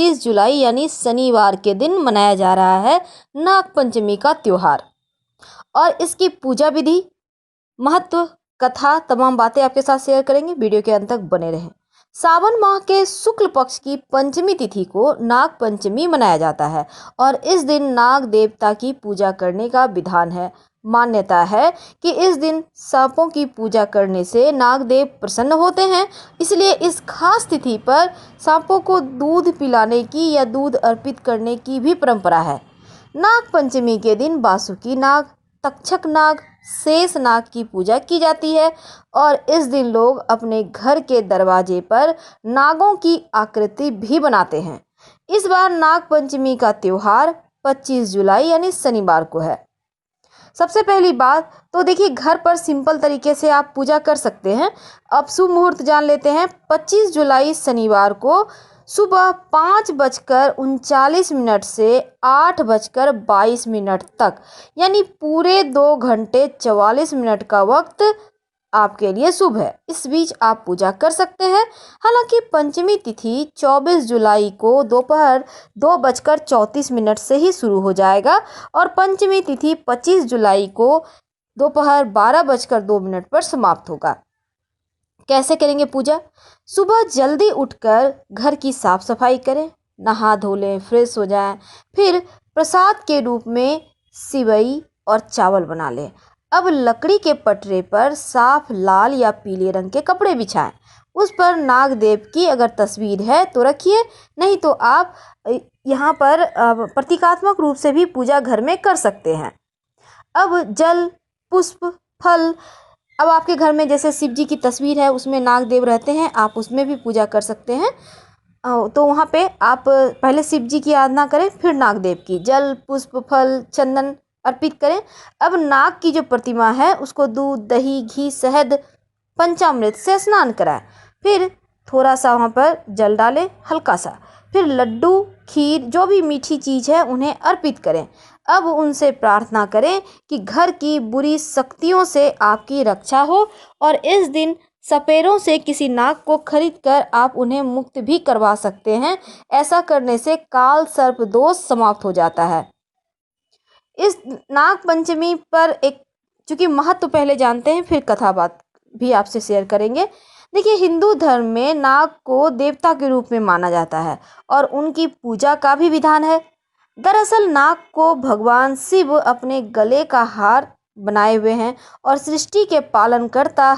30 जुलाई यानी शनिवार के दिन मनाया जा रहा है नाग पंचमी का त्योहार। और इसकी पूजा विधि, महत्व, कथा, तमाम बातें आपके साथ शेयर करेंगे। वीडियो के अंत तक बने रहें। सावन माह के शुक्ल पक्ष की पंचमी तिथि को नाग पंचमी मनाया जाता है और इस दिन नाग देवता की पूजा करने का विधान है। मान्यता है कि इस दिन सांपों की पूजा करने से नागदेव प्रसन्न होते हैं, इसलिए इस खास तिथि पर सांपों को दूध पिलाने की या दूध अर्पित करने की भी परंपरा है। नाग पंचमी के दिन वासुकी नाग, तक्षक नाग, शेष नाग की पूजा की जाती है और इस दिन लोग अपने घर के दरवाजे पर नागों की आकृति भी बनाते हैं। इस बार नाग पंचमी का त्योहार 25 जुलाई यानी शनिवार को है। सबसे पहली बात तो देखिए, घर पर सिंपल तरीके से आप पूजा कर सकते हैं। अब शुभ मुहूर्त जान लेते हैं। 25 जुलाई शनिवार को सुबह 5:39 से 8:22 तक, यानी पूरे 2 घंटे 44 मिनट का वक्त आपके लिए शुभ है। इस बीच आप पूजा कर सकते हैं। हालांकि पंचमी तिथि 24 जुलाई को दोपहर 2:34 से ही शुरू हो जाएगा और पंचमी तिथि 25 जुलाई को दोपहर 12:02 पर समाप्त होगा। कैसे करेंगे पूजा? सुबह जल्दी उठकर घर की साफ सफाई करें, नहा धो लें, फ्रेश हो जाएं, फिर प्रसाद के रूप में सिवई और चावल बना लें। अब लकड़ी के पटरे पर साफ लाल या पीले रंग के कपड़े बिछाएं। उस पर नागदेव की अगर तस्वीर है तो रखिए, नहीं तो आप यहाँ पर प्रतीकात्मक रूप से भी पूजा घर में कर सकते हैं। अब जल, पुष्प, फल, अब आपके घर में जैसे शिव जी की तस्वीर है, उसमें नागदेव रहते हैं, आप उसमें भी पूजा कर सकते हैं। तो वहाँ पे आप पहले शिव जी की आराधना करें, फिर नागदेव की जल, पुष्प, फल, चंदन अर्पित करें। अब नाग की जो प्रतिमा है उसको दूध, दही, घी, शहद, पंचामृत से स्नान कराएं। फिर थोड़ा सा वहाँ पर जल डालें, हल्का सा, फिर लड्डू, खीर, जो भी मीठी चीज़ है उन्हें अर्पित करें। अब उनसे प्रार्थना करें कि घर की बुरी शक्तियों से आपकी रक्षा हो और इस दिन सपेरों से किसी नाग को खरीदकर आप उन्हें मुक्त भी करवा सकते हैं। ऐसा करने से काल सर्प दोष समाप्त हो जाता है। इस नाग पंचमी पर एक चूँकि महत्व पहले जानते हैं, फिर कथा बात भी आपसे शेयर करेंगे। देखिए, हिंदू धर्म में नाग को देवता के रूप में माना जाता है और उनकी पूजा का भी विधान है। दरअसल नाग को भगवान शिव अपने गले का हार बनाए हुए हैं और सृष्टि के पालनकर्ता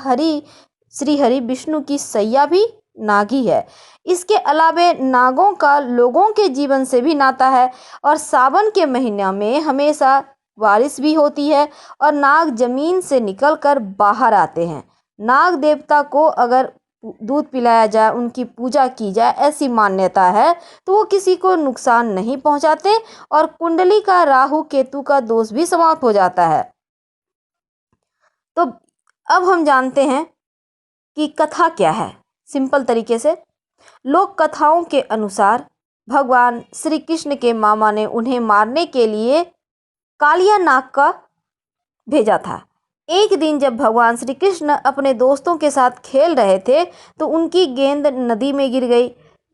श्री हरि विष्णु की सैया भी नागी है। इसके अलावे नागों का लोगों के जीवन से भी नाता है और सावन के महीना में हमेशा बारिश भी होती है और नाग जमीन से निकलकर बाहर आते हैं। नाग देवता को अगर दूध पिलाया जाए, उनकी पूजा की जाए, ऐसी मान्यता है, तो वो किसी को नुकसान नहीं पहुंचाते और कुंडली का राहु केतु का दोष भी समाप्त हो जाता है। तो अब हम जानते हैं कि कथा क्या है। सिंपल तरीके से लोक कथाओं के अनुसार भगवान श्री कृष्ण के मामा ने उन्हें मारने के लिए कालिया नाग का भेजा था। एक दिन जब भगवान श्री कृष्ण अपने दोस्तों के साथ खेल रहे थे तो उनकी गेंद नदी में गिर गई।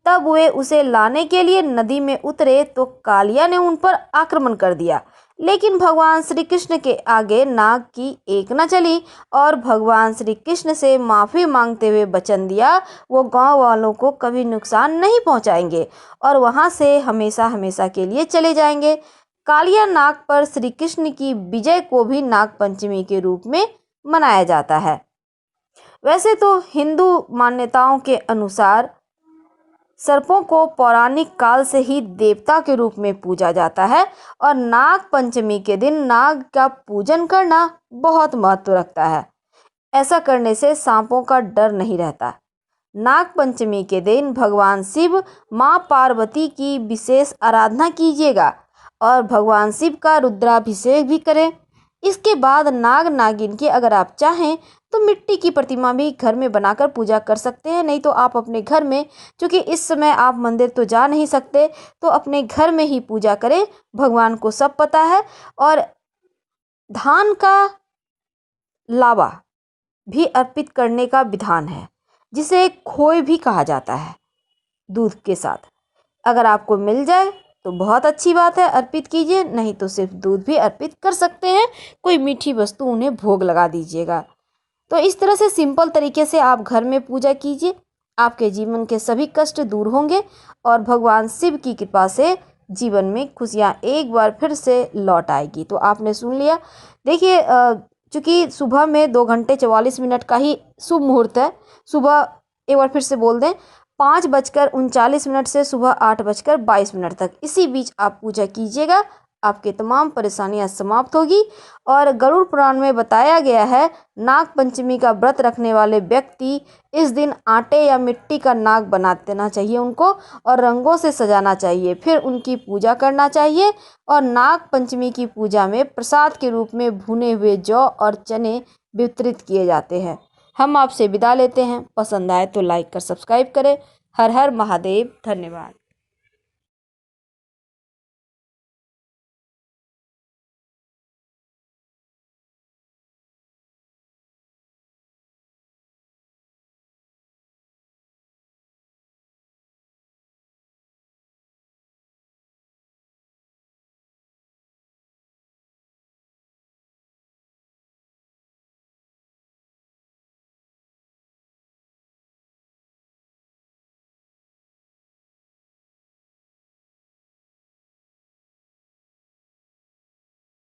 तब वे उसे लाने के लिए नदी में उतरे तो कालिया ने उन पर आक्रमण कर दिया, लेकिन भगवान श्री कृष्ण के आगे नाग की एक न चली और भगवान श्री कृष्ण से माफ़ी मांगते हुए वचन दिया वो गांव वालों को कभी नुकसान नहीं पहुंचाएंगे और वहां से हमेशा हमेशा के लिए चले जाएंगे। कालिया नाग पर श्री कृष्ण की विजय को भी नाग पंचमी के रूप में मनाया जाता है। वैसे तो हिंदू मान्यताओं के अनुसार सर्पों को पौराणिक काल से ही देवता के रूप में पूजा जाता है और नाग पंचमी के दिन नाग का पूजन करना बहुत महत्व रखता है। ऐसा करने से सांपों का डर नहीं रहता। नाग पंचमी के दिन भगवान शिव, माँ पार्वती की विशेष आराधना कीजिएगा और भगवान शिव का रुद्राभिषेक भी करें। इसके बाद नाग नागिन की अगर आप चाहें तो मिट्टी की प्रतिमा भी घर में बनाकर पूजा कर सकते हैं। नहीं तो आप अपने घर में, क्योंकि इस समय आप मंदिर तो जा नहीं सकते, तो अपने घर में ही पूजा करें। भगवान को सब पता है। और धान का लावा भी अर्पित करने का विधान है, जिसे खोए भी कहा जाता है दूध के साथ। अगर आपको मिल जाए तो बहुत अच्छी बात है, अर्पित कीजिए, नहीं तो सिर्फ दूध भी अर्पित कर सकते हैं। कोई मीठी वस्तु उन्हें भोग लगा दीजिएगा। तो इस तरह से सिंपल तरीके से आप घर में पूजा कीजिए, आपके जीवन के सभी कष्ट दूर होंगे और भगवान शिव की कृपा से जीवन में खुशियाँ एक बार फिर से लौट आएगी। तो आपने सुन लिया। देखिए, चूँकि सुबह में 2 घंटे 44 मिनट का ही शुभ मुहूर्त है। सुबह एक बार फिर से बोल दें, 5:39 से सुबह 8:22 तक, इसी बीच आप पूजा कीजिएगा, आपके तमाम परेशानियां समाप्त होगी। और गरुड़ पुराण में बताया गया है, नाग पंचमी का व्रत रखने वाले व्यक्ति इस दिन आटे या मिट्टी का नाग बना देना चाहिए उनको, और रंगों से सजाना चाहिए, फिर उनकी पूजा करना चाहिए। और नाग पंचमी की पूजा में प्रसाद के रूप में भुने हुए जौ और चने वितरित किए जाते हैं। हम आपसे विदा लेते हैं। पसंद आए तो लाइक कर सब्सक्राइब करें। हर हर महादेव। धन्यवाद।